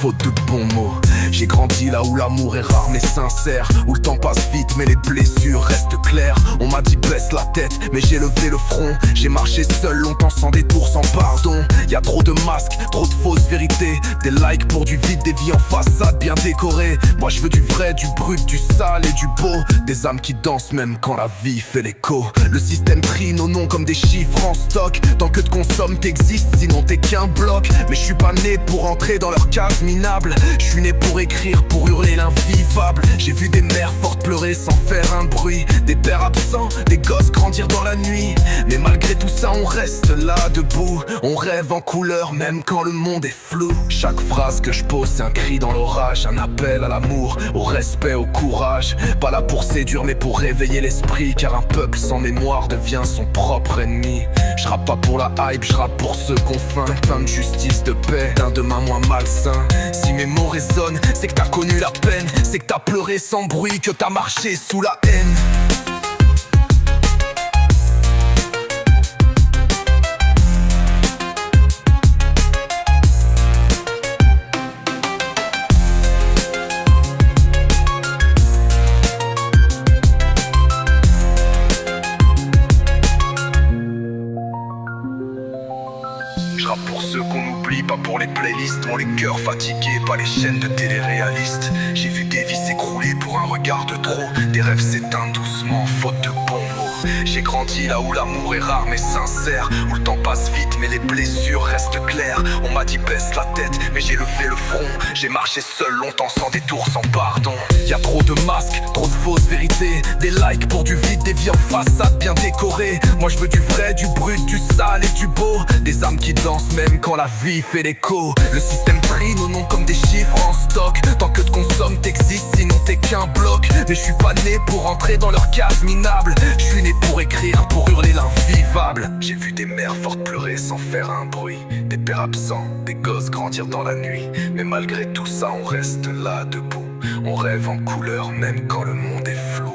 faute de bons mots. J'ai grandi là où l'amour est rare mais sincère, où le temps passe vite mais les blessures restent claires. On m'a dit baisse la tête mais j'ai levé le front. J'ai marché seul longtemps sans détour, sans pardon. Y'a trop de masques, trop de fausses vérités. Des likes pour du vide, des vies en façade bien décorées. Moi je veux du vrai, du brut, du sale et du beau. Des âmes qui dansent même quand la vie fait l'écho. Le système trie nos noms comme des chiffres en stock. Tant que de consomme t'existes, sinon t'es qu'un bloc. Mais je suis pas né pour entrer dans leur case minable. Je suis né pour écrire, pour hurler l'invivable. J'ai vu des mères fortes pleurer sans faire un bruit, des pères absents, des gosses grandir dans la nuit. Mais malgré tout ça on reste là debout. On rêve en couleur même quand le monde est flou. Chaque phrase que je pose c'est un cri dans l'orage, un appel à l'amour, au respect, au courage. Pas là pour séduire mais pour réveiller l'esprit, car un peuple sans mémoire devient son propre ennemi. Je rappe pas pour la hype, je rappe pour ceux qu'on faim. Plein de justice, de paix, d'un demain moins malsain. Si mes mots résonnent, c'est que t'as connu la peine. C'est que t'as pleuré sans bruit, que t'as marché sous la haine. Je rappe pour ceux qu'on oublie, pas pour les playlists. Ont les cœurs fatigués, pas les chaînes de télé-réalistes. J'ai vu des vies s'écrouler pour un regard de trop. Des rêves s'éteignent doucement, faute de bons mots. J'ai grandi là où l'amour est rare mais sincère, où le temps passe vite mais les blessures restent claires. On m'a dit baisse la tête mais j'ai levé le front. J'ai marché seul longtemps sans détour, sans pardon. Y'a trop de masques, trop de fausses vérités. Des likes pour du vide, des vies en façade bien décorées. Moi je veux du vrai, du brut, du sale et du beau. Des âmes qui dansent même quand la vie fait l'écho. Le système trie nos noms comme des chiffres en stock. Tant que de consomme t'existes, sinon t'es qu'un bloc. Mais je suis pas né pour entrer dans leur case minable. Je suis né pour écrire, pour hurler l'invivable. J'ai vu des mères fortes pleurer sans faire un bruit, des pères absents, des gosses grandir dans la nuit. Mais malgré tout ça on reste là debout. On rêve en couleur même quand le monde est flou.